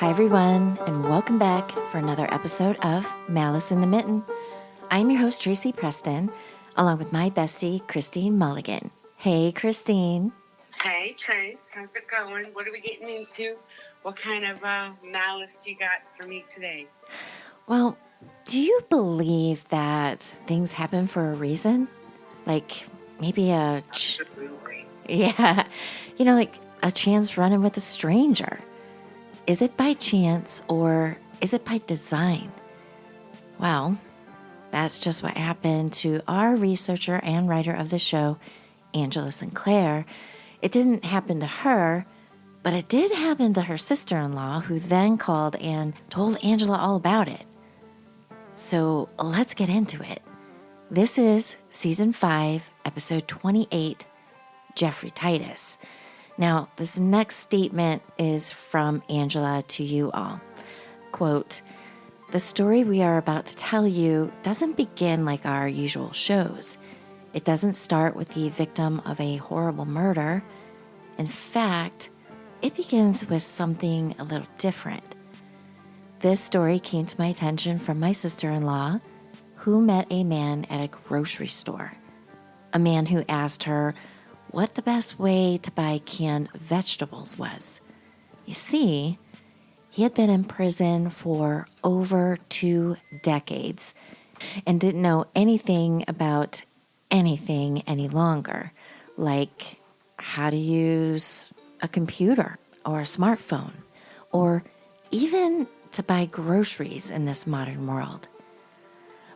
Hi, everyone, and welcome back for another episode of Malice in the Mitten. I'm your host, Tracy Preston, along with my bestie, Christine Mulligan. Hey, Christine. Hey, Trace. How's it going? What are we getting into? What kind of malice you got for me today? Well, do you believe that things happen for a reason? Like maybe Absolutely. like a chance running with a stranger. Is it by chance or is it by design? Well, that's just what happened to our researcher and writer of the show, Angela Sinclair. It didn't happen to her, but it did happen to her sister-in-law, who then called and told Angela all about it. So let's get into it. This is Season 5, Episode 28, Jeffrey Titus. Now, this next statement is from Angela to you all. Quote, "The story we are about to tell you doesn't begin like our usual shows. It doesn't start with the victim of a horrible murder. In fact, it begins with something a little different. This story came to my attention from my sister-in-law, who met a man at a grocery store. A man who asked her what the best way to buy canned vegetables was. You see, he had been in prison for over 2 decades and didn't know anything about anything any longer, like how to use a computer or a smartphone, or even to buy groceries in this modern world.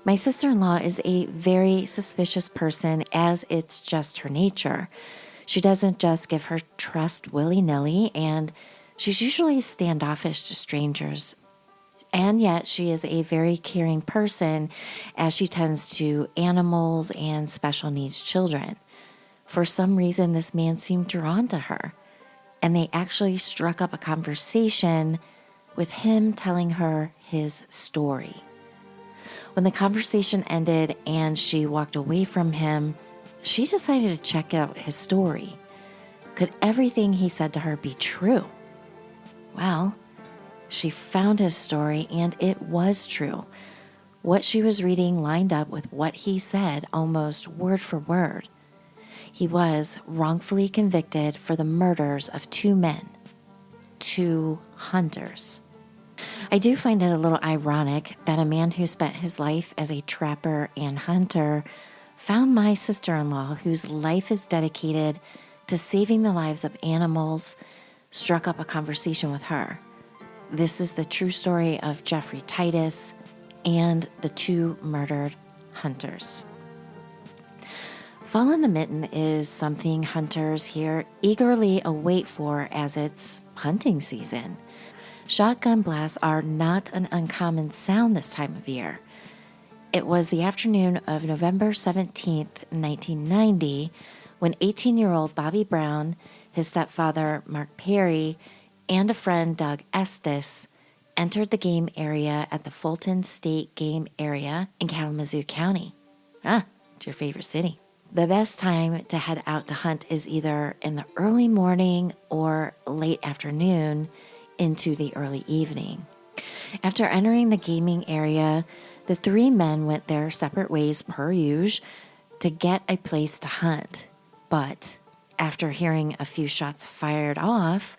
My sister-in-law is a very suspicious person, as it's just her nature. She doesn't just give her trust willy-nilly, and she's usually standoffish to strangers. And yet she is a very caring person, as she tends to animals and special needs children. For some reason, this man seemed drawn to her, and they actually struck up a conversation with him telling her his story. When the conversation ended and she walked away from him, she decided to check out his story. Could everything he said to her be true? Well, she found his story, and it was true. What she was reading lined up with what he said almost word for word. He was wrongfully convicted for the murders of 2 men, 2 hunters. I do find it a little ironic that a man who spent his life as a trapper and hunter found my sister-in-law, whose life is dedicated to saving the lives of animals, struck up a conversation with her. This is the true story of Jeffrey Titus and the 2 murdered hunters. Fall in the Mitten is something hunters here eagerly await for, as it's hunting season. Shotgun blasts are not an uncommon sound this time of year. It was the afternoon of November 17th, 1990, when 18-year-old Bobby Brown, his stepfather Mark Perry, and a friend Doug Estes entered the game area at the Fulton State Game Area in Kalamazoo County. It's your favorite city. The best time to head out to hunt is either in the early morning or late afternoon into the early evening. After entering the gaming area, the 3 men went their separate ways per usual to get a place to hunt. But after hearing a few shots fired off,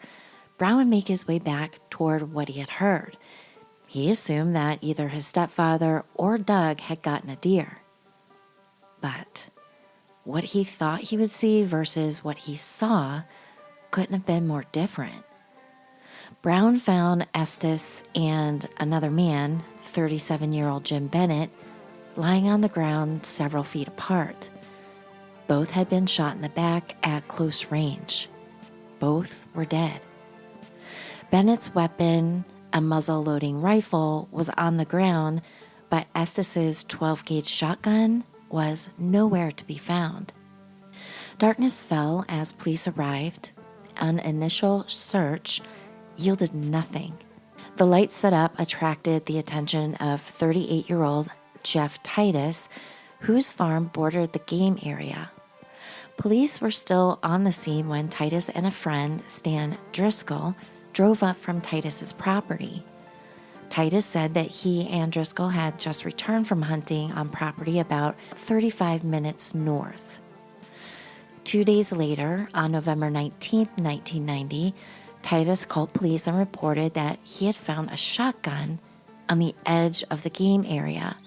Brown would make his way back toward what he had heard. He assumed that either his stepfather or Doug had gotten a deer. But what he thought he would see versus what he saw couldn't have been more different. Brown found Estes and another man, 37-year-old Jim Bennett, lying on the ground several feet apart. Both had been shot in the back at close range. Both were dead. Bennett's weapon, a muzzle-loading rifle, was on the ground, but Estes's 12-gauge shotgun was nowhere to be found. Darkness fell as police arrived. An initial search yielded nothing. The lights set up attracted the attention of 38-year-old Jeff Titus, whose farm bordered the game area. Police were still on the scene when Titus and a friend, Stan Driscoll, drove up from Titus's property. Titus said that he and Driscoll had just returned from hunting on property about 35 minutes north. 2 days later, on November 19th, 1990, Titus called police and reported that he had found a shotgun on the edge of the game area.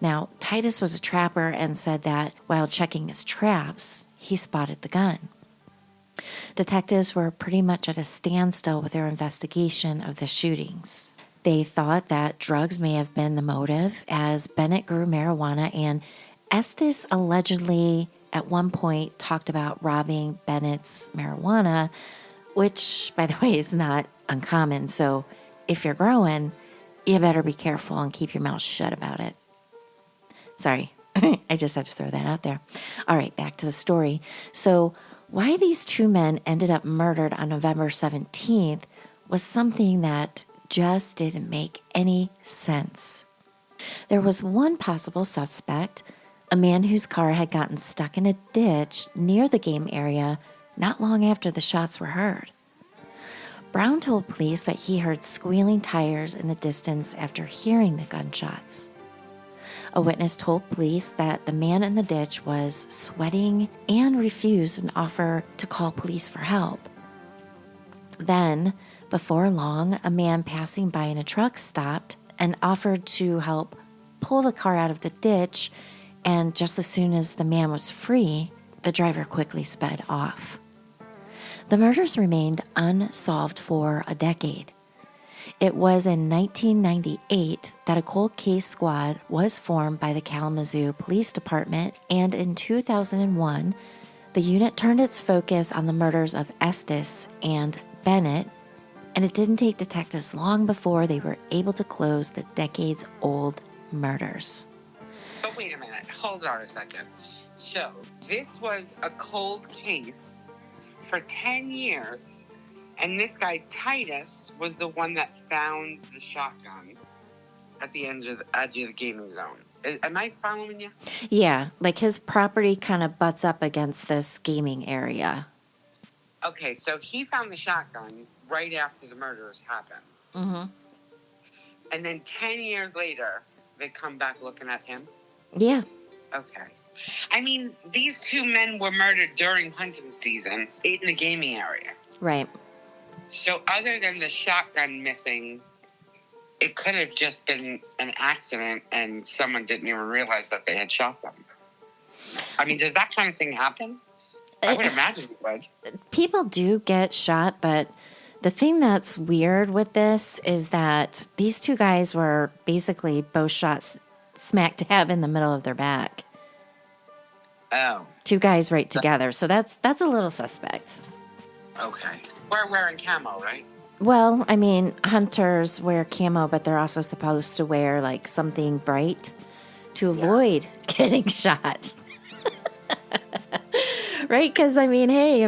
Now, Titus was a trapper and said that while checking his traps, he spotted the gun. Detectives were pretty much at a standstill with their investigation of the shootings. They thought that drugs may have been the motive, as Bennett grew marijuana, and Estes allegedly at one point talked about robbing Bennett's marijuana, which, by the way, is not uncommon. So if you're growing, you better be careful and keep your mouth shut about it. Sorry, I just had to throw that out there. All right, back to the story. So why these two men ended up murdered on November 17th was something that just didn't make any sense. There was one possible suspect, a man whose car had gotten stuck in a ditch near the game area not long after the shots were heard. Brown told police that he heard squealing tires in the distance after hearing the gunshots. A witness told police that the man in the ditch was sweating and refused an offer to call police for help. Then, before long, a man passing by in a truck stopped and offered to help pull the car out of the ditch, and just as soon as the man was free, the driver quickly sped off. The murders remained unsolved for a decade. It was in 1998 that a cold case squad was formed by the Kalamazoo Police Department, and in 2001, the unit turned its focus on the murders of Estes and Bennett, and it didn't take detectives long before they were able to close the decades-old murders. But wait a minute, hold on a second. So, this was a cold case for 10 years, and this guy, Titus, was the one that found the shotgun at the edge of the gaming zone. Am I following you? Yeah, like his property kind of butts up against this gaming area. Okay, so he found the shotgun right after the murders happened. Mm-hmm. And then 10 years later, they come back looking at him? Yeah. Okay. I mean, these two men were murdered during hunting season in the gaming area. Right. So other than the shotgun missing, it could have just been an accident and someone didn't even realize that they had shot them. I mean, does that kind of thing happen? I would imagine it would. People do get shot, but the thing that's weird with this is that these two guys were basically both shot smack dab in the middle of their back. Oh. Two guys right together. So that's a little suspect. Okay. We're wearing camo, right? Well, I mean, hunters wear camo, but they're also supposed to wear like something bright to avoid getting shot. Right? Because, I mean, hey,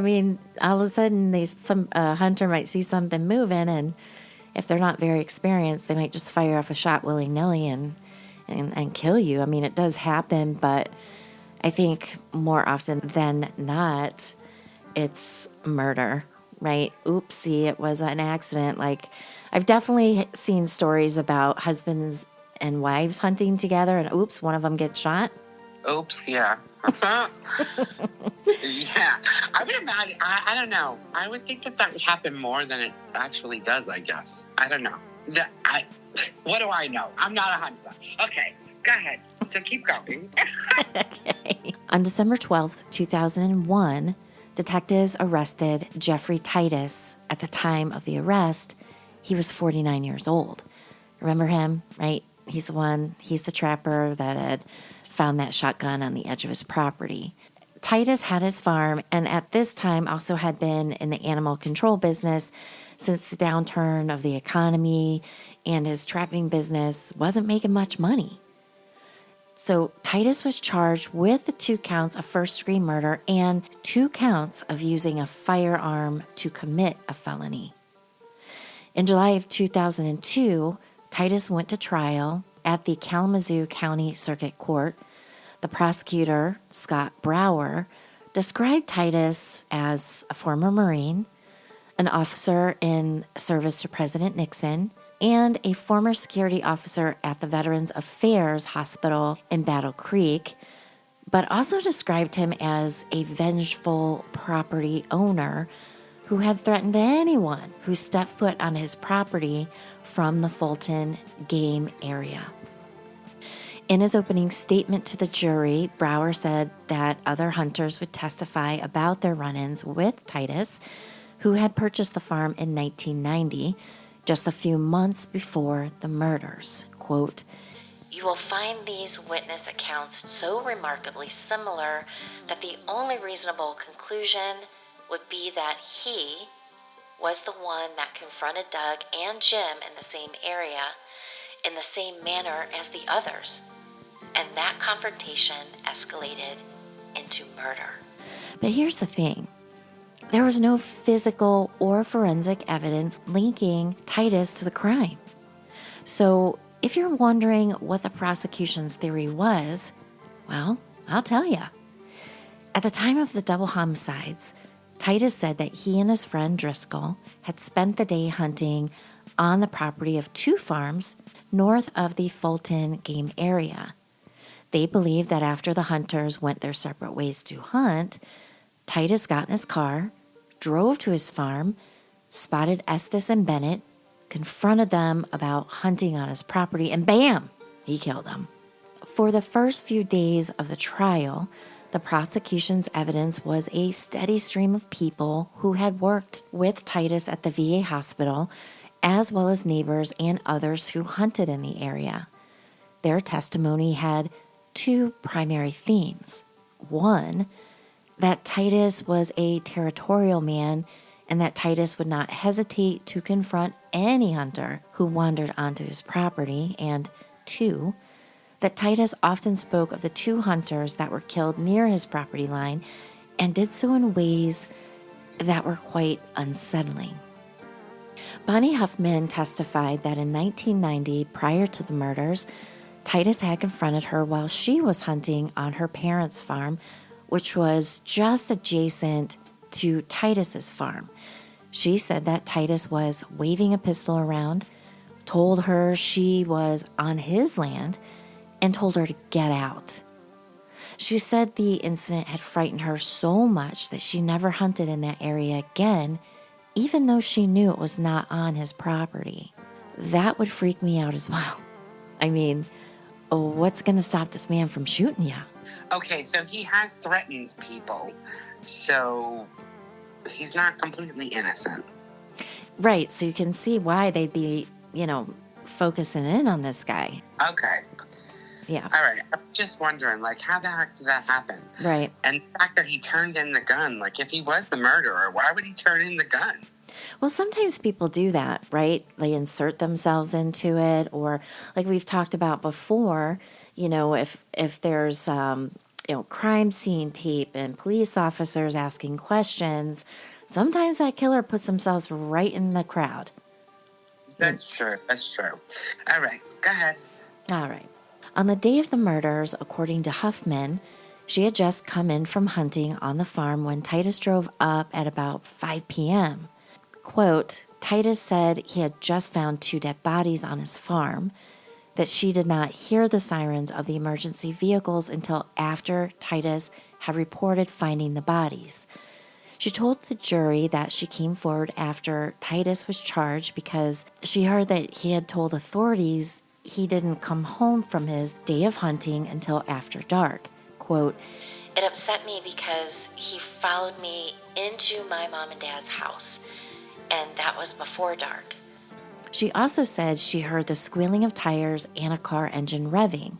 all of a sudden some hunter might see something moving, and if they're not very experienced, they might just fire off a shot willy-nilly and kill you. I mean, it does happen, but I think more often than not, it's murder, right? Oopsie, it was an accident. Like, I've definitely seen stories about husbands and wives hunting together, and oops, one of them gets shot. Oops, yeah. Yeah. I would imagine, I don't know. I would think that would happen more than it actually does, I guess. I don't know. What do I know? I'm not a hunter. Okay, go ahead. So keep going. Okay. On December 12th, 2001, detectives arrested Jeffrey Titus. At the time of the arrest, he was 49 years old. Remember him, right? He's the trapper that had found that shotgun on the edge of his property. Titus had his farm, and at this time also had been in the animal control business since the downturn of the economy, and his trapping business wasn't making much money. So Titus was charged with the 2 counts of first-degree murder and 2 counts of using a firearm to commit a felony. In July of 2002, Titus went to trial at the Kalamazoo County Circuit Court. The prosecutor, Scott Brower, described Titus as a former Marine, an officer in service to President Nixon, and a former security officer at the Veterans Affairs Hospital in Battle Creek, but also described him as a vengeful property owner who had threatened anyone who stepped foot on his property from the Fulton game area. In his opening statement to the jury, Brower said that other hunters would testify about their run-ins with Titus, who had purchased the farm in 1990, just a few months before the murders. Quote, "You will find these witness accounts so remarkably similar that the only reasonable conclusion would be that he was the one that confronted Doug and Jim in the same area, in the same manner as the others, and that confrontation escalated into murder." But here's the thing. There was no physical or forensic evidence linking Titus to the crime. So if you're wondering what the prosecution's theory was, well, I'll tell you. At the time of the double homicides, Titus said that he and his friend Driscoll had spent the day hunting on the property of two farms north of the Fulton game area. They believed that after the hunters went their separate ways to hunt, Titus got in his car, drove to his farm, spotted Estes and Bennett, confronted them about hunting on his property, and bam, he killed them. For the first few days of the trial, the prosecution's evidence was a steady stream of people who had worked with Titus at the VA hospital, as well as neighbors and others who hunted in the area. Their testimony had two primary themes. One, that Titus was a territorial man and that Titus would not hesitate to confront any hunter who wandered onto his property. And two, that Titus often spoke of the two hunters that were killed near his property line and did so in ways that were quite unsettling. Bonnie Huffman testified that in 1990, prior to the murders, Titus had confronted her while she was hunting on her parents' farm, which was just adjacent to Titus's farm. She said that Titus was waving a pistol around, told her she was on his land, and told her to get out. She said the incident had frightened her so much that she never hunted in that area again, even though she knew it was not on his property. That would freak me out as well. I mean, what's going to stop this man from shooting you? Okay, so he has threatened people, so he's not completely innocent. Right, so you can see why they'd be, focusing in on this guy. Okay. Yeah. All right, I'm just wondering, how the heck did that happen? Right. And the fact that he turned in the gun, if he was the murderer, why would he turn in the gun? Well, sometimes people do that, right? They insert themselves into it, or like we've talked about before, if there's crime scene tape and police officers asking questions, sometimes that killer puts themselves right in the crowd. That's true. All right, go ahead. All right. On the day of the murders, according to Huffman, she had just come in from hunting on the farm when Titus drove up at about 5 p.m. Quote, Titus said he had just found 2 dead bodies on his farm, that she did not hear the sirens of the emergency vehicles until after Titus had reported finding the bodies. She told the jury that she came forward after Titus was charged because she heard that he had told authorities he didn't come home from his day of hunting until after dark. Quote, "It upset me because he followed me into my mom and dad's house, and that was before dark." She also said she heard the squealing of tires and a car engine revving.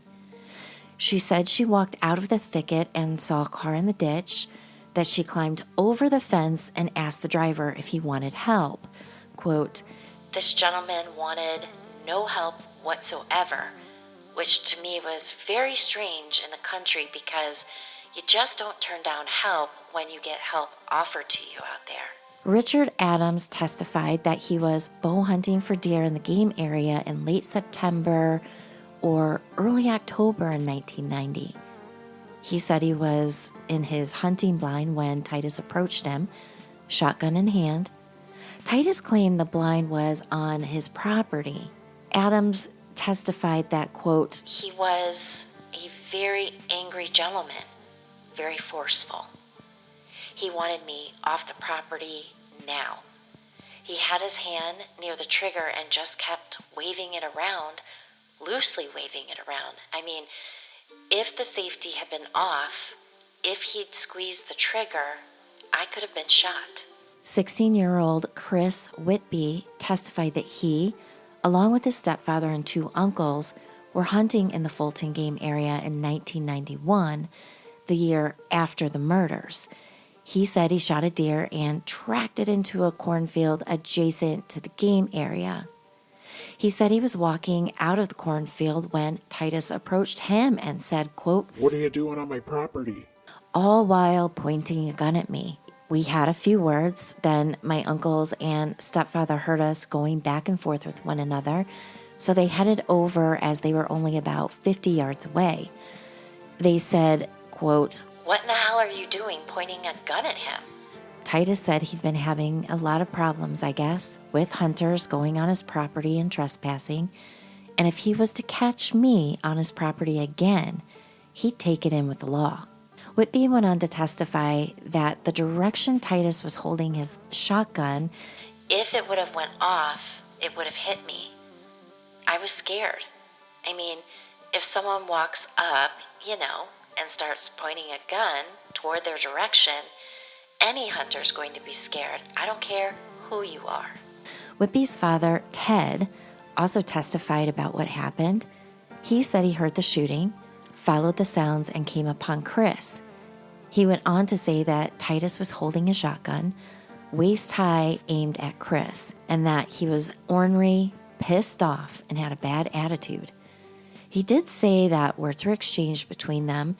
She said she walked out of the thicket and saw a car in the ditch, that she climbed over the fence and asked the driver if he wanted help. Quote, "This gentleman wanted no help whatsoever, which to me was very strange in the country because you just don't turn down help when you get help offered to you out there." Richard Adams testified that he was bow hunting for deer in the game area in late September or early October in 1990. He said he was in his hunting blind when Titus approached him, shotgun in hand, Titus claimed the blind was on his property. Adams testified that, quote, he was a very angry gentleman, very forceful. He wanted me off the property now. He had his hand near the trigger and just kept waving it around, loosely waving it around. I mean, if the safety had been off, if he'd squeezed the trigger, I could have been shot. 16-year-old Chris Whitby testified that he, along with his stepfather and 2 uncles, were hunting in the Fulton Game area in 1991, the year after the murders. He said he shot a deer and tracked it into a cornfield adjacent to the game area. He said he was walking out of the cornfield when Titus approached him and said, quote, "What are you doing on my property?" all while pointing a gun at me. We had a few words, then my uncles and stepfather heard us going back and forth with one another, so they headed over as they were only about 50 yards away. They said, quote, what in the hell are you doing pointing a gun at him? Titus said he'd been having a lot of problems, I guess, with hunters going on his property and trespassing, and if he was to catch me on his property again, he'd take it in with the law. Whitby went on to testify that the direction Titus was holding his shotgun, if it would have went off, it would have hit me. I was scared. I mean, if someone walks up, and starts pointing a gun toward their direction, any hunter's going to be scared. I don't care who you are. Whitby's father, Ted, also testified about what happened. He said he heard the shooting, followed the sounds, and came upon Chris. He went on to say that Titus was holding a shotgun, waist high, aimed at Chris, and that he was ornery, pissed off, and had a bad attitude. He did say that words were exchanged between them,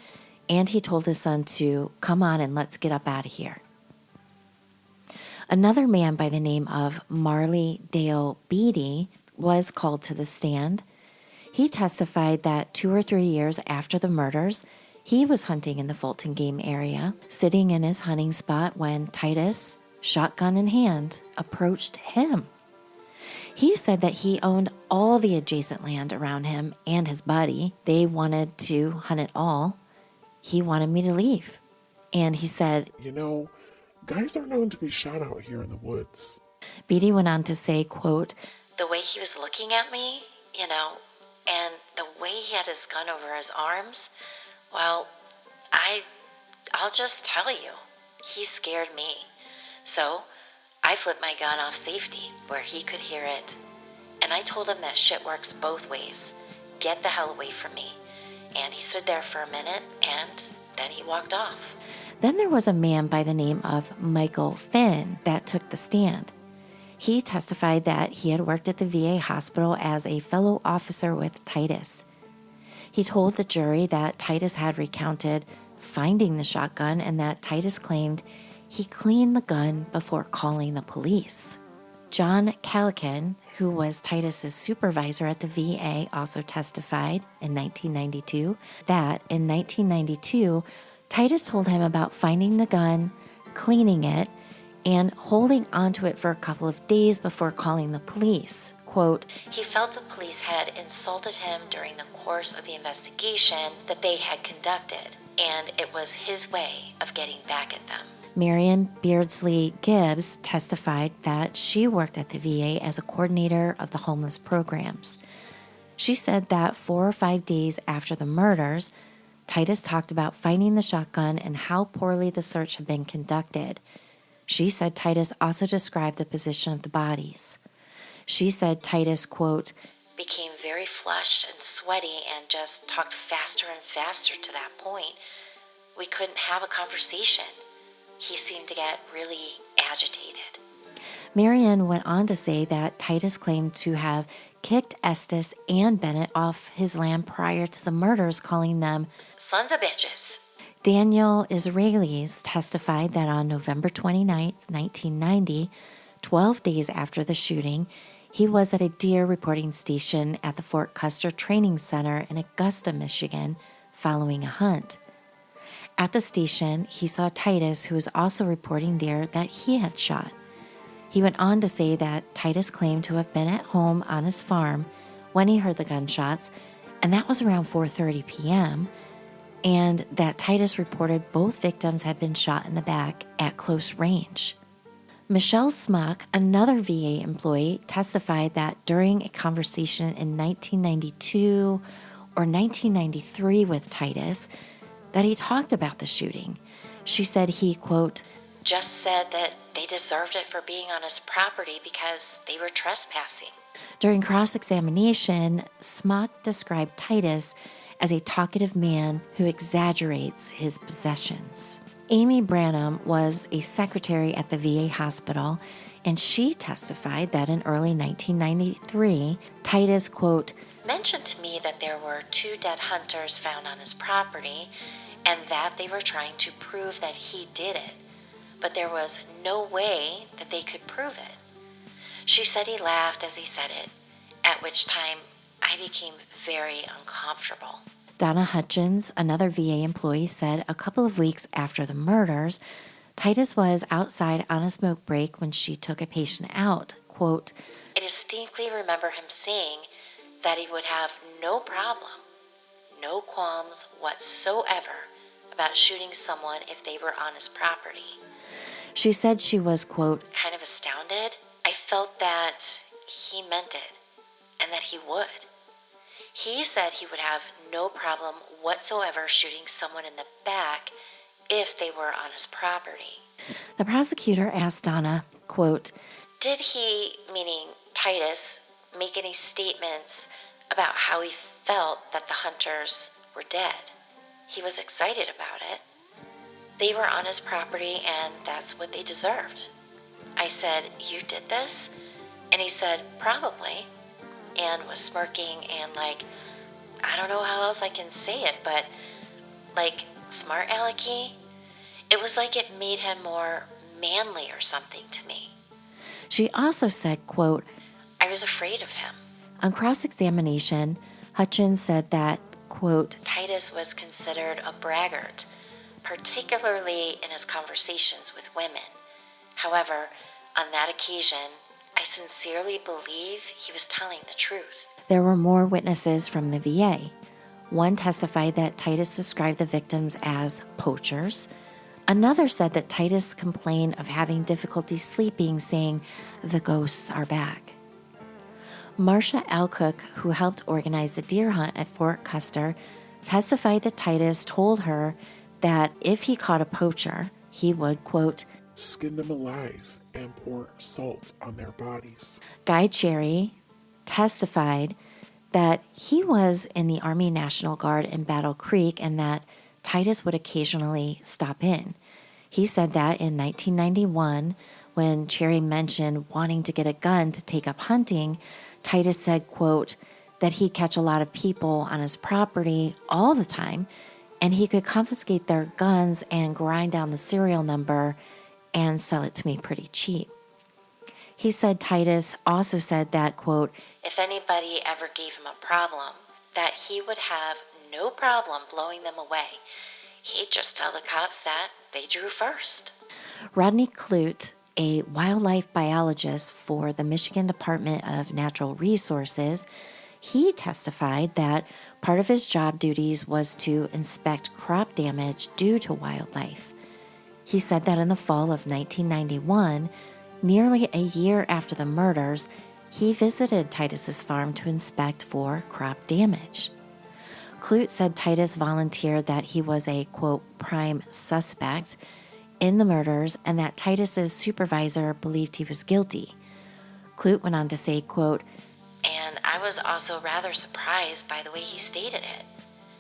and he told his son to come on and let's get up out of here. Another man by the name of Marley Dale Beatty was called to the stand. He testified that 2 or 3 years after the murders, he was hunting in the Fulton Game area, sitting in his hunting spot when Titus, shotgun in hand, approached him. He said that he owned all the adjacent land around him and his buddy. They wanted to hunt it all. He wanted me to leave. And he said, Guys are known to be shot out here in the woods. Beatty went on to say, quote, the way he was looking at me, and the way he had his gun over his arms, well, I'll just tell you, he scared me. So I flipped my gun off safety where he could hear it. And I told him that shit works both ways. Get the hell away from me. And he stood there for a minute and then he walked off. Then there was a man by the name of Michael Finn that took the stand. He testified that he had worked at the VA hospital as a fellow officer with Titus. He told the jury that Titus had recounted finding the shotgun and that Titus claimed he cleaned the gun before calling the police. John Calican, who was Titus's supervisor at the VA, also testified in 1992 that in 1992, Titus told him about finding the gun, cleaning it, and holding onto it for a couple of days before calling the police. Quote, he felt the police had insulted him during the course of the investigation that they had conducted, and it was his way of getting back at them. Marion Beardsley Gibbs testified that she worked at the VA as a coordinator of the homeless programs. She said that 4 or 5 days after the murders, Titus talked about finding the shotgun and how poorly the search had been conducted. She said Titus also described the position of the bodies. She said Titus, quote, became very flushed and sweaty and just talked faster and faster to that point. We couldn't have a conversation. He seemed to get really agitated. Marianne went on to say that Titus claimed to have kicked Estes and Bennett off his land prior to the murders, calling them sons of bitches. Daniel Israelis testified that on November 29, 1990, 12 days after the shooting, he was at a deer reporting station at the Fort Custer Training Center in Augusta, Michigan, following a hunt. At the station, he saw Titus, who was also reporting deer that he had shot. He went on to say that Titus claimed to have been at home on his farm when he heard the gunshots, and that was around 4:30 p.m., and that Titus reported both victims had been shot in the back at close range. Michelle Smock, another VA employee, testified that during a conversation in 1992 or 1993 with Titus, that he talked about the shooting. She said he, quote, just said that they deserved it for being on his property because they were trespassing. During cross-examination, Smock described Titus as a talkative man who exaggerates his possessions. Amy Branham was a secretary at the VA hospital, and she testified that in early 1993, Titus, quote, mentioned to me that there were 2 dead hunters found on his property and that they were trying to prove that he did it, but there was no way that they could prove it. She said he laughed as he said it, at which time I became very uncomfortable. Donna Hutchins, another VA employee, said a couple of weeks after the murders, Titus was outside on a smoke break when she took a patient out. Quote, I distinctly remember him saying that he would have no problem, no qualms whatsoever about shooting someone if they were on his property. She said she was, quote, kind of astounded. I felt that he meant it and that he would. He said he would have no problem whatsoever shooting someone in the back if they were on his property. The prosecutor asked Donna, quote, did he, meaning Titus, make any statements about how he felt that the hunters were dead? He was excited about it. They were on his property and that's what they deserved. I said, you did this? And he said, probably. And was smirking and like, I don't know how else I can say it, but like, smart alecky? It was like it made him more manly or something to me. She also said, quote, I was afraid of him. On cross-examination, Hutchins said that, quote, Titus was considered a braggart, particularly in his conversations with women. However, on that occasion, I sincerely believe he was telling the truth. There were more witnesses from the VA. One testified that Titus described the victims as poachers. Another said that Titus complained of having difficulty sleeping, saying, the ghosts are back. Marcia Alcook, who helped organize the deer hunt at Fort Custer, testified that Titus told her that if he caught a poacher, he would, quote, skin them alive and pour salt on their bodies. Guy Cherry testified that he was in the Army National Guard in Battle Creek and that Titus would occasionally stop in. He said that in 1991, when Cherry mentioned wanting to get a gun to take up hunting, Titus said, quote, that he'd catch a lot of people on his property all the time, and he could confiscate their guns and grind down the serial number and sell it to me pretty cheap. He said Titus also said that, quote, if anybody ever gave him a problem, that he would have no problem blowing them away. He'd just tell the cops that they drew first. Rodney Clute, a wildlife biologist for the Michigan Department of Natural Resources, he testified that part of his job duties was to inspect crop damage due to wildlife. He said that in the fall of 1991, nearly a year after the murders, he visited Titus's farm to inspect for crop damage. Clute said Titus volunteered that he was a, quote, prime suspect in the murders and that Titus's supervisor believed he was guilty. Clute went on to say, quote, and I was also rather surprised by the way he stated it.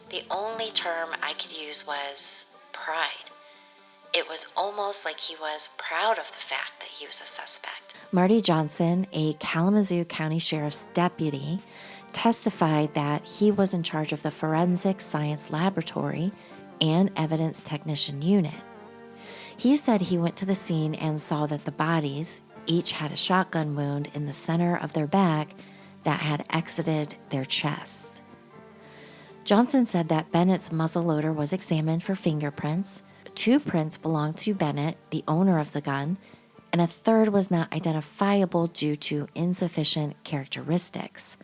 The only term I could use was pride. It was almost like he was proud of the fact that he was a suspect. Marty Johnson, a Kalamazoo County Sheriff's deputy, testified that he was in charge of the Forensic Science Laboratory and Evidence Technician Unit. He said he went to the scene and saw that the bodies each had a shotgun wound in the center of their back that had exited their chests. Johnson said that Bennett's muzzleloader was examined for fingerprints. 2 prints belonged to Bennett, the owner of the gun, and a third was not identifiable due to insufficient characteristics.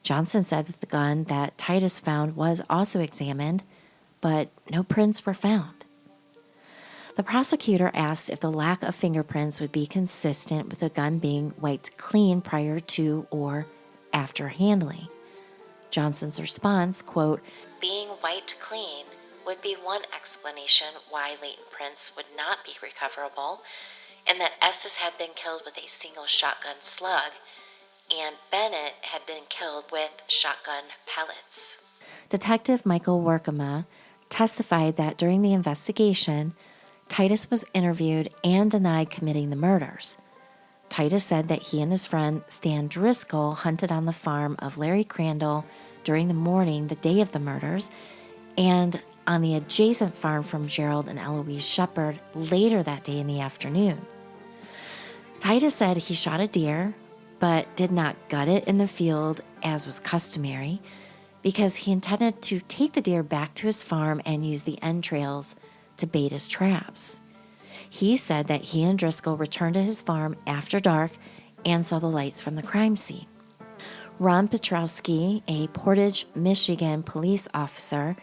Johnson said that the gun that Titus found was also examined, but no prints were found. The prosecutor asked if the lack of fingerprints would be consistent with the gun being wiped clean prior to or after handling. Johnson's response, quote, "Being wiped clean would be one explanation why latent prints would not be recoverable, and that Estes had been killed with a single shotgun slug, and Bennett had been killed with shotgun pellets." Detective Michael Workema testified that during the investigation, Titus was interviewed and denied committing the murders. Titus said that he and his friend Stan Driscoll hunted on the farm of Larry Crandall during the morning the day of the murders, and on the adjacent farm from Gerald and Eloise Shepard later that day in the afternoon. Titus said he shot a deer, but did not gut it in the field as was customary, because he intended to take the deer back to his farm and use the entrails to bait his traps. He said that he and Driscoll returned to his farm after dark and saw the lights from the crime scene. Ron Petrowski, a Portage, Michigan police officer,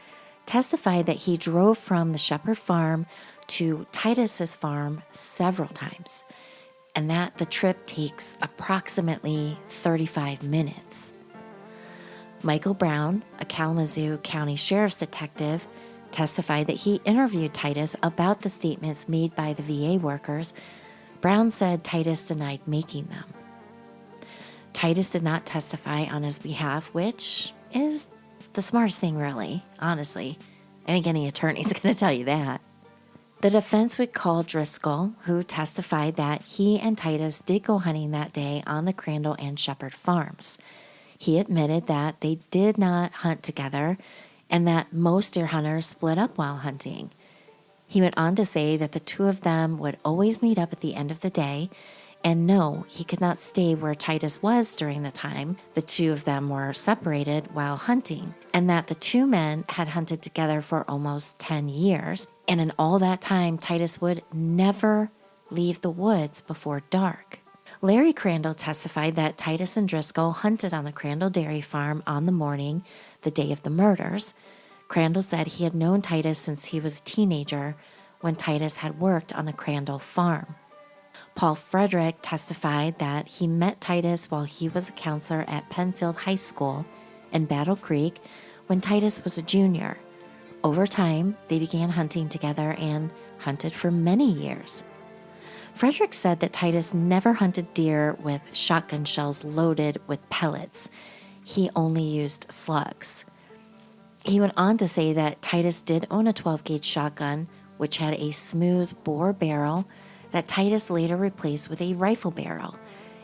testified that he drove from the Shepherd farm to Titus's farm several times, and that the trip takes approximately 35 minutes. Michael Brown, a Kalamazoo County Sheriff's detective, testified that he interviewed Titus about the statements made by the VA workers. Brown said Titus denied making them. Titus did not testify on his behalf, which is the smartest thing, really, honestly. I think any attorney's going to tell you that. The defense would call Driscoll, who testified that he and Titus did go hunting that day on the Crandall and Shepherd farms. He admitted that they did not hunt together and that most deer hunters split up while hunting. He went on to say that the two of them would always meet up at the end of the day, and no, he could not stay where Titus was during the time the two of them were separated while hunting, and that the two men had hunted together for almost 10 years, and in all that time, Titus would never leave the woods before dark. Larry Crandall testified that Titus and Driscoll hunted on the Crandall Dairy Farm on the morning, the day of the murders. Crandall said he had known Titus since he was a teenager when Titus had worked on the Crandall farm. Paul Frederick testified that he met Titus while he was a counselor at Penfield High School in Battle Creek when Titus was a junior. Over time, they began hunting together and hunted for many years. Frederick said that Titus never hunted deer with shotgun shells loaded with pellets. He only used slugs. He went on to say that Titus did own a 12-gauge shotgun, which had a smooth bore barrel that Titus later replaced with a rifle barrel,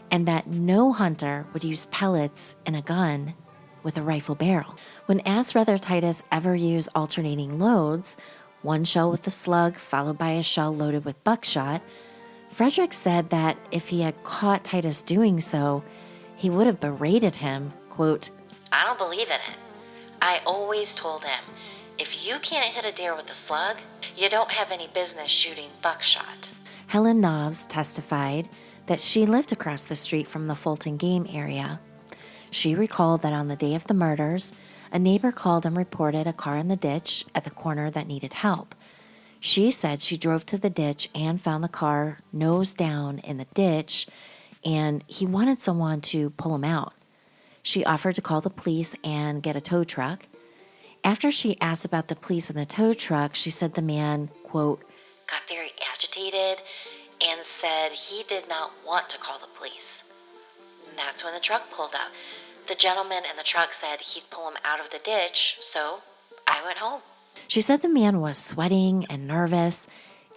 and that no hunter would use pellets in a gun with a rifle barrel. When asked whether Titus ever used alternating loads, one shell with a slug followed by a shell loaded with buckshot, Frederick said that if he had caught Titus doing so, he would have berated him, quote, "I don't believe in it. I always told him, if you can't hit a deer with a slug, you don't have any business shooting buckshot." Helen Knobs testified that she lived across the street from the Fulton game area. She recalled that on the day of the murders, a neighbor called and reported a car in the ditch at the corner that needed help. She said she drove to the ditch and found the car nose down in the ditch, and he wanted someone to pull him out. She offered to call the police and get a tow truck. After she asked about the police and the tow truck, she said the man, quote, got very agitated and said he did not want to call the police. And that's when the truck pulled up. The gentleman in the truck said he'd pull him out of the ditch, so I went home. She said the man was sweating and nervous,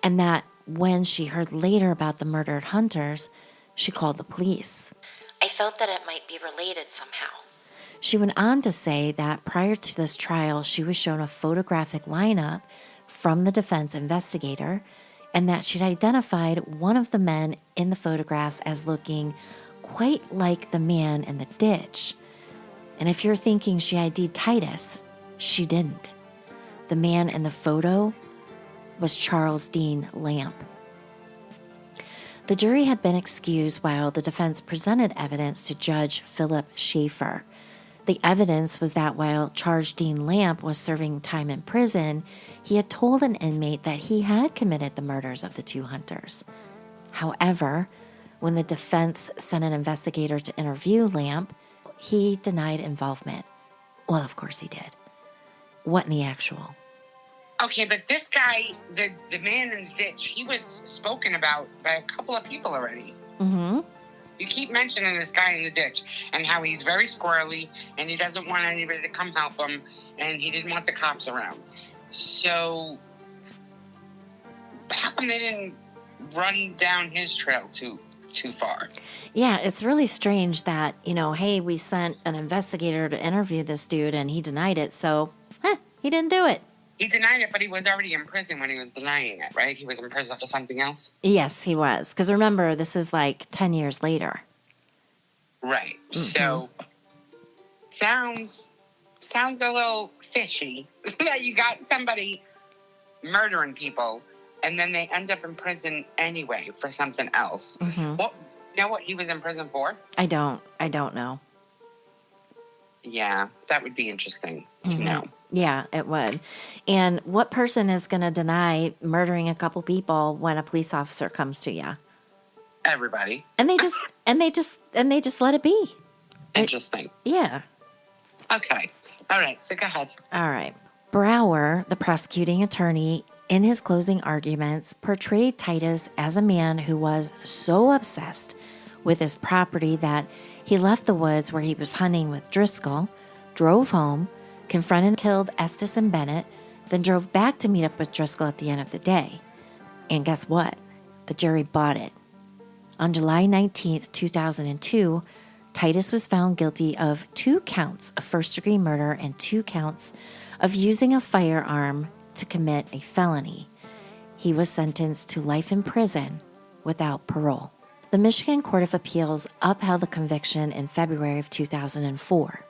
and that when she heard later about the murdered hunters, she called the police. I felt that it might be related somehow. She went on to say that prior to this trial, she was shown a photographic lineup from the defense investigator, and that she'd identified one of the men in the photographs as looking quite like the man in the ditch. And if you're thinking she ID'd Titus, she didn't. The man in the photo was Charles Dean Lamp. The jury had been excused while the defense presented evidence to Judge Philip Schaefer. The evidence was that while Charged Dean Lamp was serving time in prison, he had told an inmate that he had committed the murders of the two hunters. However, when the defense sent an investigator to interview Lamp, he denied involvement. Well, of course he did. What in the actual? Okay, but this guy, the man in the ditch, he was spoken about by a couple of people already. Mm-hmm. You keep mentioning this guy in the ditch and how he's very squirrely and he doesn't want anybody to come help him and he didn't want the cops around. So how come they didn't run down his trail too far? Yeah, it's really strange that, hey, we sent an investigator to interview this dude and he denied it, so he didn't do it. He denied it, but he was already in prison when he was denying it, right? He was in prison for something else? Yes, he was. Because remember, this is like 10 years later. Right. Mm-hmm. So, sounds a little fishy that you got somebody murdering people and then they end up in prison anyway for something else. Mm-hmm. You know what he was in prison for? I don't know. Yeah, that would be interesting to know. Yeah, it would. And what person is going to deny murdering a couple people when a police officer comes to you? Everybody. And they just let it be. Interesting. Yeah. Okay. All right. So go ahead. All right. Brower, the prosecuting attorney, in his closing arguments, portrayed Titus as a man who was so obsessed with his property that he left the woods where he was hunting with Driscoll, drove home, confronted and killed Estes and Bennett, then drove back to meet up with Driscoll at the end of the day. And guess what? The jury bought it. On July 19th, 2002, Titus was found guilty of 2 counts of first-degree murder and 2 counts of using a firearm to commit a felony. He was sentenced to life in prison without parole. The Michigan Court of Appeals upheld the conviction in February of 2004.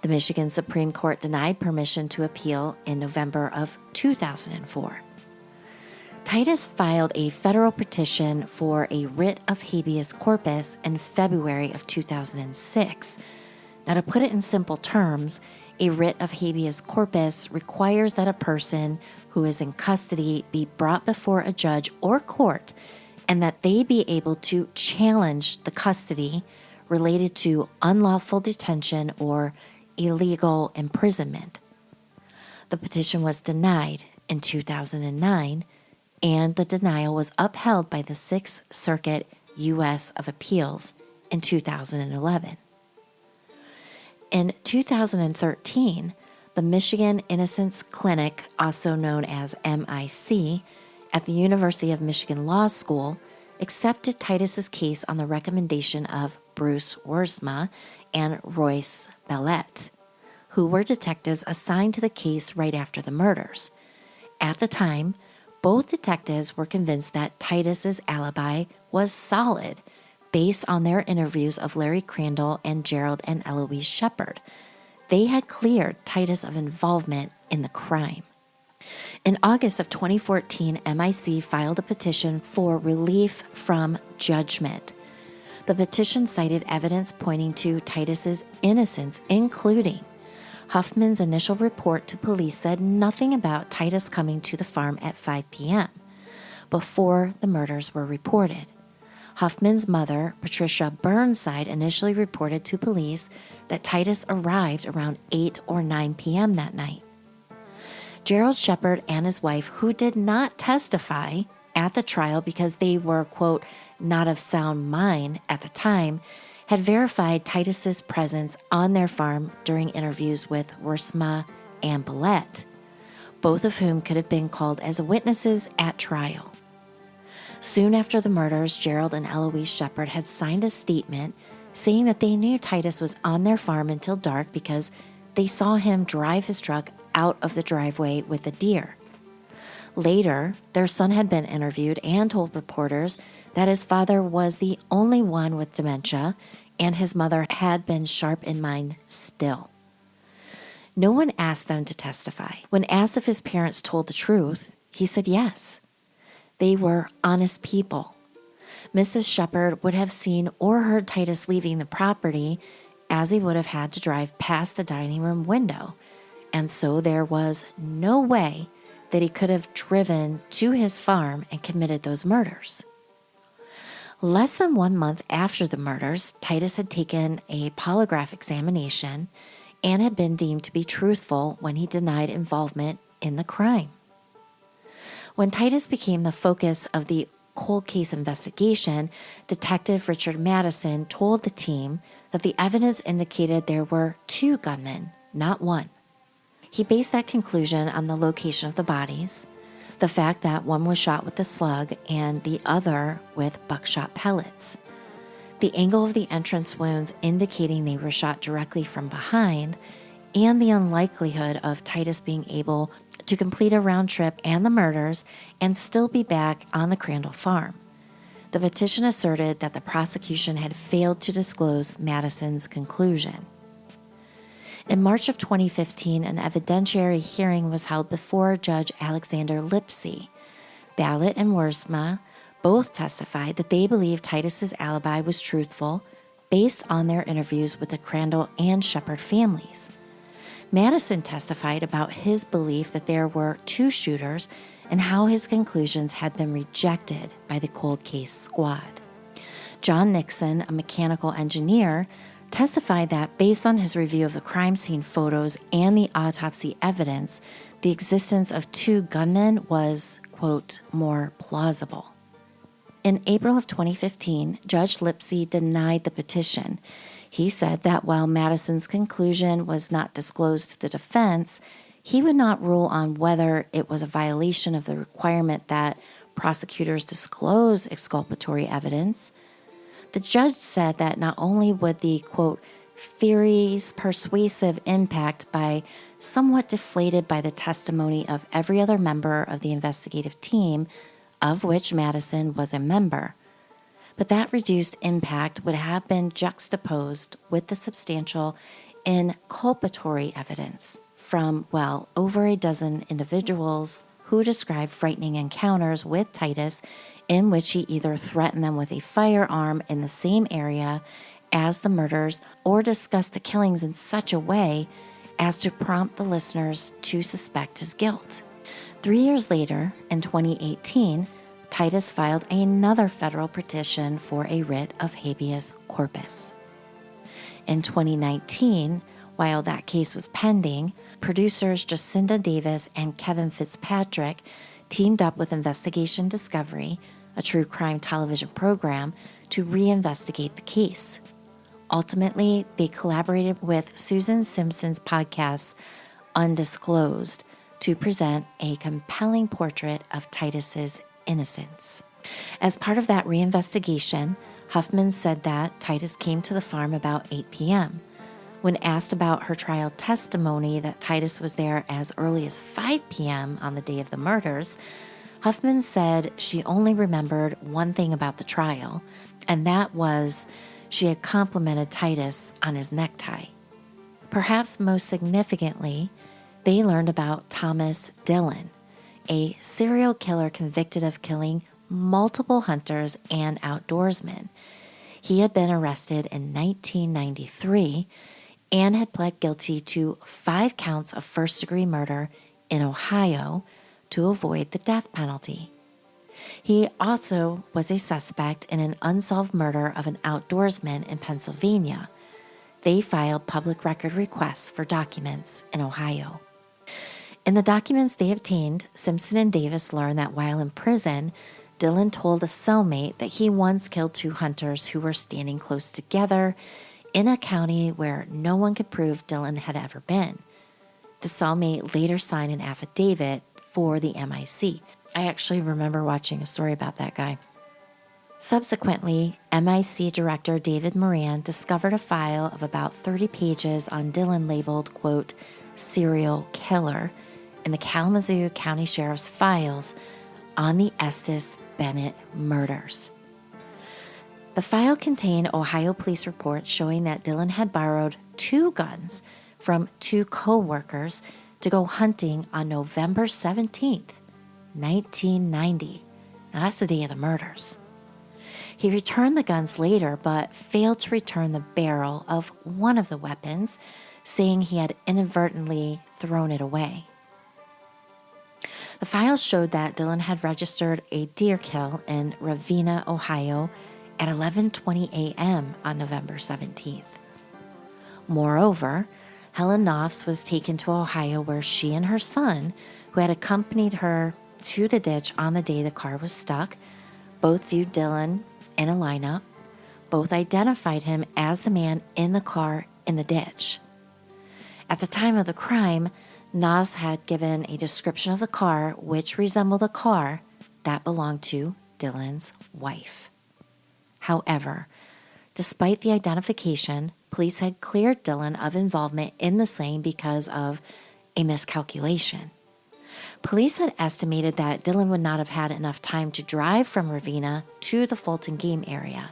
The Michigan Supreme Court denied permission to appeal in November of 2004. Titus filed a federal petition for a writ of habeas corpus in February of 2006. Now, to put it in simple terms, a writ of habeas corpus requires that a person who is in custody be brought before a judge or court and that they be able to challenge the custody related to unlawful detention or illegal imprisonment. The petition was denied in 2009, and the denial was upheld by the Sixth Circuit U.S. of Appeals in 2011. In 2013, the Michigan Innocence Clinic, also known as MIC, at the University of Michigan Law School, accepted Titus's case on the recommendation of Bruce Wiersma and Royce Bellette, who were detectives assigned to the case right after the murders. At the time, both detectives were convinced that Titus's alibi was solid based on their interviews of Larry Crandall and Gerald and Eloise Shepard. They had cleared Titus of involvement in the crime. In August of 2014, MIC filed a petition for relief from judgment. The petition cited evidence pointing to Titus's innocence, including Huffman's initial report to police said nothing about Titus coming to the farm at 5 p.m. before the murders were reported. Huffman's mother, Patricia Burnside, initially reported to police that Titus arrived around 8 or 9 p.m. that night. Gerald Shepard and his wife, who did not testify at the trial because they were, quote, not of sound mind at the time, had verified Titus's presence on their farm during interviews with Wiersma and Bellette, both of whom could have been called as witnesses at trial. Soon after the murders, Gerald and Eloise Shepard had signed a statement saying that they knew Titus was on their farm until dark because they saw him drive his truck out of the driveway with a deer. Later, their son had been interviewed and told reporters that his father was the only one with dementia and his mother had been sharp in mind still. No one asked them to testify. When asked if his parents told the truth, he said yes. They were honest people. Mrs. Shepard would have seen or heard Titus leaving the property, as he would have had to drive past the dining room window, and so there was no way that he could have driven to his farm and committed those murders. Less than 1 month after the murders, Titus had taken a polygraph examination and had been deemed to be truthful when he denied involvement in the crime. When Titus became the focus of the cold case investigation, Detective Richard Madison told the team that the evidence indicated there were 2 gunmen, not 1. He based that conclusion on the location of the bodies, the fact that one was shot with a slug and the other with buckshot pellets, the angle of the entrance wounds indicating they were shot directly from behind, and the unlikelihood of Titus being able to complete a round trip and the murders and still be back on the Crandall farm. The petition asserted that the prosecution had failed to disclose Madison's conclusion. In March of 2015, an evidentiary hearing was held before Judge Alexander Lipsey. Ballot and Wiersma both testified that they believed Titus's alibi was truthful based on their interviews with the Crandall and Shepard families. Madison testified about his belief that there were 2 shooters and how his conclusions had been rejected by the cold case squad. John Nixon, a mechanical engineer, testified that based on his review of the crime scene photos and the autopsy evidence, the existence of 2 gunmen was, quote, more plausible. In April of 2015, Judge Lipsey denied the petition. He said that while Madison's conclusion was not disclosed to the defense, he would not rule on whether it was a violation of the requirement that prosecutors disclose exculpatory evidence. The judge said that not only would the, quote, theory's persuasive impact be somewhat deflated by the testimony of every other member of the investigative team, of which Madison was a member, but that reduced impact would have been juxtaposed with the substantial inculpatory evidence from, well, over a dozen individuals who described frightening encounters with Titus in which he either threatened them with a firearm in the same area as the murders or discussed the killings in such a way as to prompt the listeners to suspect his guilt. 3 years later, in 2018, Titus filed another federal petition for a writ of habeas corpus. In 2019, while that case was pending, producers Jacinda Davis and Kevin Fitzpatrick teamed up with Investigation Discovery, a true crime television program, to reinvestigate the case. Ultimately, they collaborated with Susan Simpson's podcast, Undisclosed, to present a compelling portrait of Titus's innocence. As part of that reinvestigation, Huffman said that Titus came to the farm about 8 p.m. When asked about her trial testimony that Titus was there as early as 5 p.m. on the day of the murders, Huffman said she only remembered one thing about the trial, and that was she had complimented Titus on his necktie. Perhaps most significantly, they learned about Thomas Dillon, a serial killer convicted of killing multiple hunters and outdoorsmen. He had been arrested in 1993 and had pled guilty to 5 counts of first-degree murder in Ohio to avoid the death penalty. He also was a suspect in an unsolved murder of an outdoorsman in Pennsylvania. They filed public record requests for documents in Ohio. In the documents they obtained, Simpson and Davis learned that while in prison, Dillon told a cellmate that he once killed 2 hunters who were standing close together in a county where no one could prove Dillon had ever been. The cellmate later signed an affidavit for the MIC. I actually remember watching a story about that guy. Subsequently, MIC Director David Moran discovered a file of about 30 pages on Dillon labeled, quote, serial killer in the Kalamazoo County Sheriff's files on the Estes Bennett murders. The file contained Ohio police reports showing that Dillon had borrowed 2 guns from 2 co-workers to go hunting on November 17th, 1990. Now, that's the day of the murders. He returned the guns later, but failed to return the barrel of one of the weapons, saying he had inadvertently thrown it away. The files showed that Dylan had registered a deer kill in Ravenna, Ohio at 11:20 a.m. on November 17th. Moreover, Helen Knopf was taken to Ohio, where she and her son, who had accompanied her to the ditch on the day the car was stuck, both viewed Dylan in a lineup. Both identified him as the man in the car in the ditch. At the time of the crime, Knopf had given a description of the car which resembled a car that belonged to Dylan's wife. However, despite the identification, police had cleared Dylan of involvement in the slaying because of a miscalculation. Police had estimated that Dylan would not have had enough time to drive from Ravenna to the Fulton game area.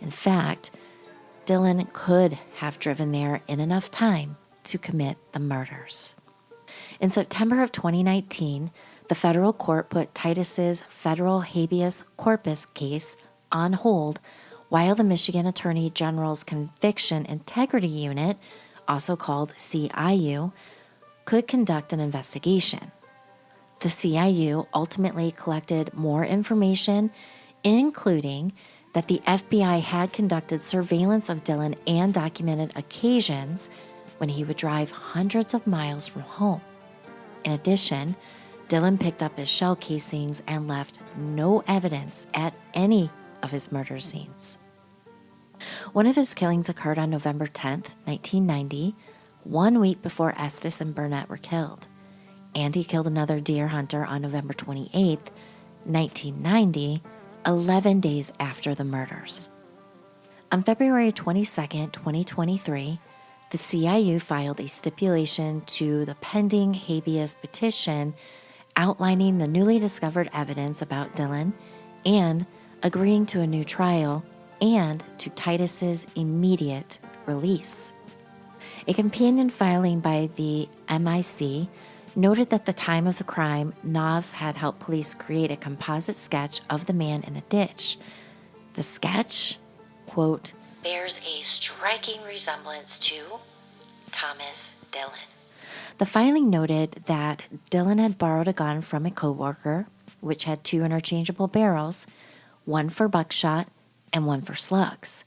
In fact, Dylan could have driven there in enough time to commit the murders. In September of 2019, the federal court put Titus's federal habeas corpus case on hold while the Michigan Attorney General's Conviction Integrity Unit, also called CIU, could conduct an investigation. The CIU ultimately collected more information, including that the FBI had conducted surveillance of Dylan and documented occasions when he would drive hundreds of miles from home. In addition, Dylan picked up his shell casings and left no evidence at any of his murder scenes. One of his killings occurred on November 10th, 1990, 1 week before Estes and Burnett were killed. And he killed another deer hunter on November 28th, 1990, 11 days after the murders. On February 22nd, 2023, the CIU filed a stipulation to the pending habeas petition outlining the newly discovered evidence about Dylan and agreeing to a new trial and to Titus's immediate release. A companion filing by the MIC noted that at the time of the crime, Knopf had helped police create a composite sketch of the man in the ditch. The sketch, quote, bears a striking resemblance to Thomas Dylan. The filing noted that Dylan had borrowed a gun from a coworker, which had 2 interchangeable barrels, one for buckshot and one for slugs.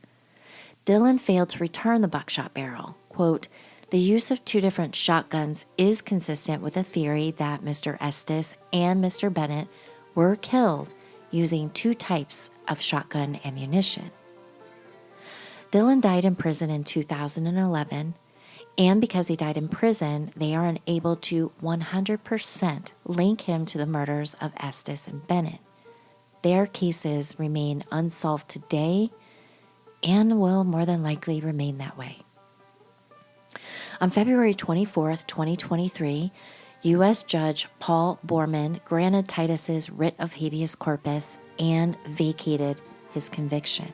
Dylan failed to return the buckshot barrel. Quote, the use of 2 different shotguns is consistent with the theory that Mr. Estes and Mr. Bennett were killed using 2 types of shotgun ammunition. Dylan died in prison in 2011, and because he died in prison, they are unable to 100% link him to the murders of Estes and Bennett. Their cases remain unsolved today and will more than likely remain that way. On February 24th, 2023, U.S. Judge Paul Borman granted Titus's writ of habeas corpus and vacated his conviction.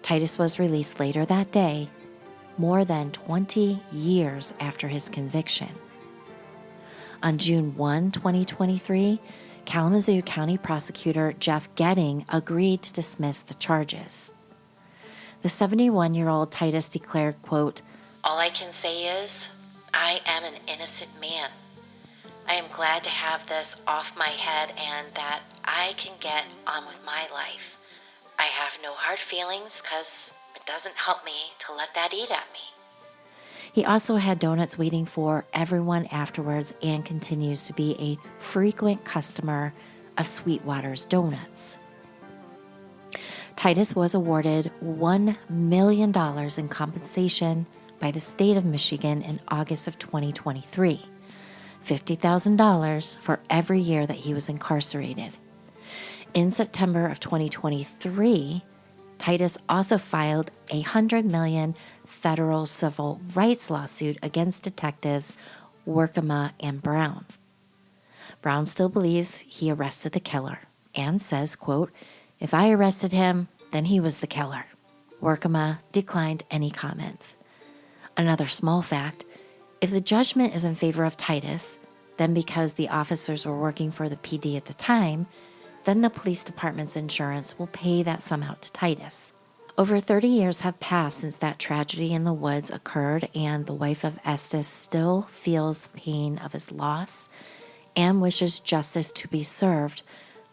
Titus was released later that day, more than 20 years after his conviction. On June 1, 2023, Kalamazoo County Prosecutor Jeff Getting agreed to dismiss the charges. The 71-year-old Titus declared, quote, all I can say is, I am an innocent man. I am glad to have this off my head and that I can get on with my life. I have no hard feelings because it doesn't help me to let that eat at me. He also had donuts waiting for everyone afterwards and continues to be a frequent customer of Sweetwater's Donuts. Titus was awarded $1 million in compensation by the state of Michigan in August of 2023, $50,000 for every year that he was incarcerated. In September of 2023, Titus also filed a $100 million federal civil rights lawsuit against detectives Workema and Brown. Brown still believes he arrested the killer and says, quote, if I arrested him, then he was the killer. Workema declined any comments. Another small fact, if the judgment is in favor of Titus, then because the officers were working for the PD at the time, then the police department's insurance will pay that sum out to Titus. Over 30 years have passed since that tragedy in the woods occurred, and the wife of Estes still feels the pain of his loss and wishes justice to be served,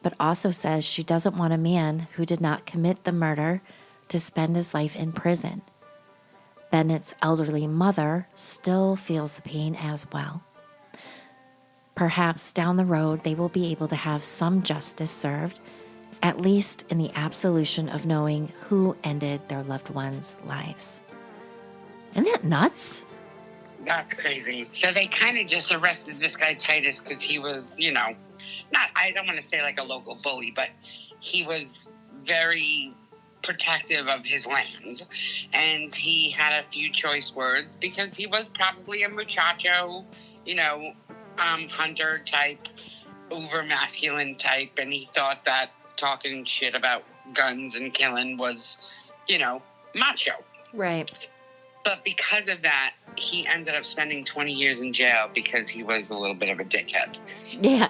but also says she doesn't want a man who did not commit the murder to spend his life in prison. Bennett's elderly mother still feels the pain as well. Perhaps down the road they will be able to have some justice served, at least in the absolution of knowing who ended their loved ones' lives. Isn't that nuts? That's crazy. So they kind of just arrested this guy Titus because he was, I don't want to say like a local bully, but he was very protective of his land. And he had a few choice words because he was probably a muchacho, hunter type, uber masculine type. And he thought that talking shit about guns and killing was, macho. Right. But because of that, he ended up spending 20 years in jail because he was a little bit of a dickhead. Yeah.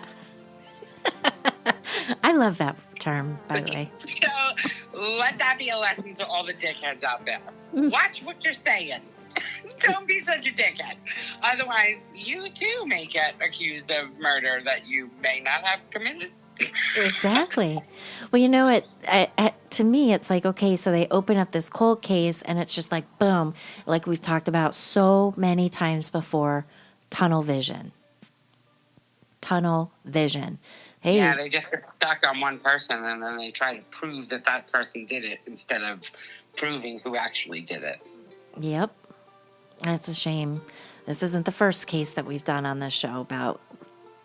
I love that term, by the way. So let that be a lesson to all the dickheads out there. Watch what you're saying. Don't be such a dickhead. Otherwise, you too may get accused of murder that you may not have committed. Exactly. Well, to me, it's like, okay, so they open up this cold case and it's just like, boom, like we've talked about so many times before, tunnel vision. Tunnel vision. Hey. Yeah, they just get stuck on one person and then they try to prove that that person did it instead of proving who actually did it. Yep. That's a shame. This isn't the first case that we've done on this show about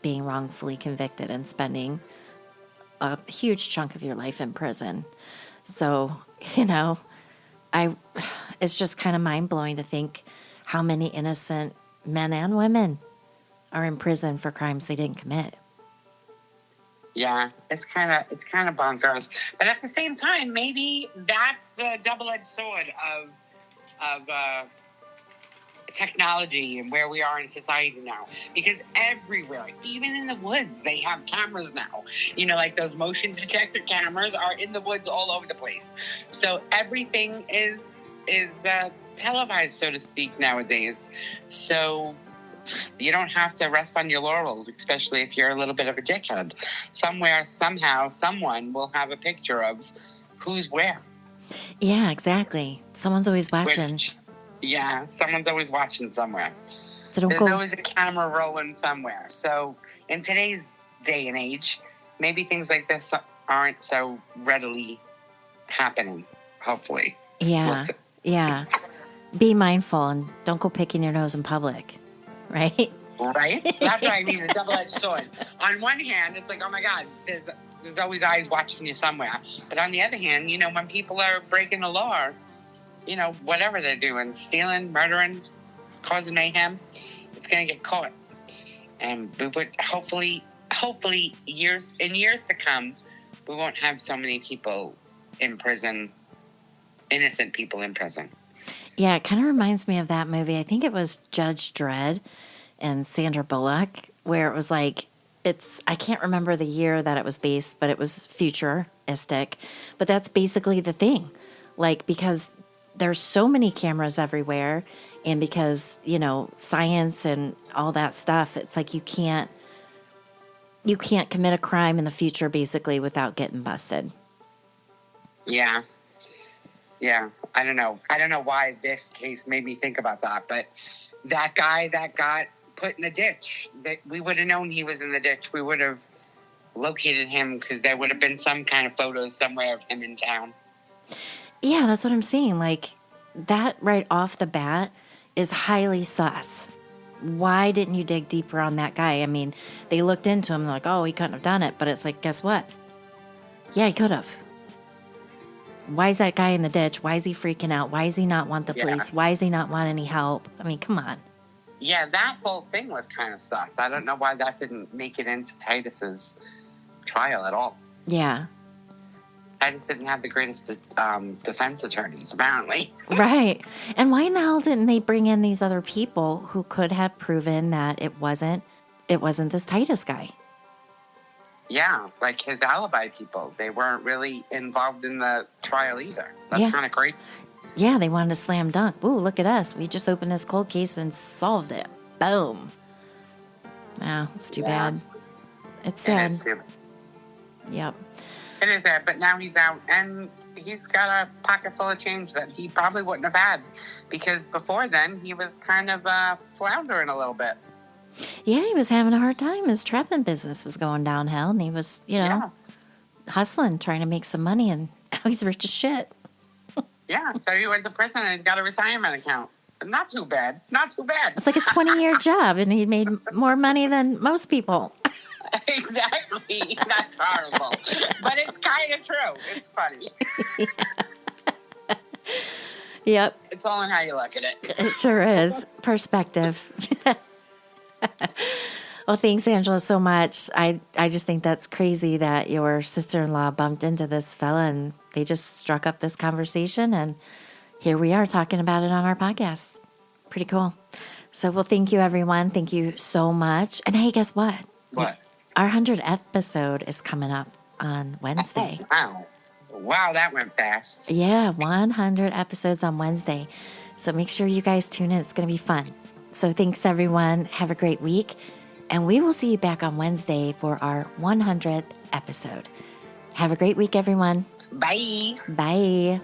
being wrongfully convicted and spending a huge chunk of your life in prison. So, it's just kind of mind-blowing to think how many innocent men and women are in prison for crimes they didn't commit. Yeah, it's kind of bonkers. But at the same time, maybe that's the double-edged sword of technology and where we are in society now, because everywhere, even in the woods, they have cameras now, like those motion detector cameras are in the woods all over the place. So everything is televised, so to speak, nowadays. So you don't have to rest on your laurels, especially if you're a little bit of a dickhead. Somewhere, somehow, someone will have a picture of who's where. Yeah, exactly. Someone's always watching. Yeah, someone's always watching somewhere. So There's always a camera rolling somewhere. So in today's day and age, maybe things like this aren't so readily happening, hopefully. Yeah, yeah. Be mindful and don't go picking your nose in public, right? Right? That's why I mean the double-edged sword. On one hand, it's like, oh my God, there's always eyes watching you somewhere. But on the other hand, when people are breaking the law, whatever they're doing, stealing, murdering, causing mayhem, it's going to get caught. And we would hopefully years to come, we won't have so many people in prison, innocent people in prison. Yeah, it kind of reminds me of that movie. I think it was Judge Dredd and Sandra Bullock, where it was like, I can't remember the year that it was based, but it was futuristic. But that's basically the thing. Like, because there's so many cameras everywhere, and because, science and all that stuff, it's like you can't commit a crime in the future basically without getting busted. Yeah. Yeah. I don't know why this case made me think about that, but that guy that got put in the ditch, that we would have known he was in the ditch. We would have located him because there would have been some kind of photos somewhere of him in town. Yeah, that's what I'm saying. Like, that right off the bat is highly sus. Why didn't you dig deeper on that guy? I mean, they looked into him like, oh, he couldn't have done it. But it's like, guess what? Yeah, he could have. Why is that guy in the ditch? Why is he freaking out? Why does he not want the police? Why does he not want any help? I mean, come on. Yeah, that whole thing was kind of sus. I don't know why that didn't make it into Titus's trial at all. Yeah. Titus didn't have the greatest defense attorneys, apparently. Right. And why in the hell didn't they bring in these other people who could have proven that it wasn't this Titus guy? Yeah, like his alibi people. They weren't really involved in the trial either. That's kind of great. Yeah, they wanted to slam dunk. Ooh, look at us. We just opened this cold case and solved it. Boom. Ah, it's too bad. It's sad. It is too. Yep. It is sad, but now he's out and he's got a pocket full of change that he probably wouldn't have had because before then he was kind of floundering a little bit. Yeah, he was having a hard time. His trapping business was going downhill, and he was, hustling, trying to make some money, and now he's rich as shit. Yeah, so he went to prison and he's got a retirement account. Not too bad. Not too bad. It's like a 20-year job, and he made more money than most people. Exactly. That's horrible. But it's kind of true. It's funny. Yep. It's all in how you look at it. It sure is. Perspective. Well, thanks, Angela, so much. I just think that's crazy that your sister-in-law bumped into this fella and they just struck up this conversation, and here we are talking about it on our podcast. Pretty cool. So, well, thank you, everyone. Thank you so much. And hey, guess what? What? Our 100th episode is coming up on Wednesday. Oh, wow, that went fast. Yeah, 100 episodes on Wednesday. So make sure you guys tune in. It's going to be fun. So thanks, everyone. Have a great week. And we will see you back on Wednesday for our 100th episode. Have a great week, everyone. Bye. Bye.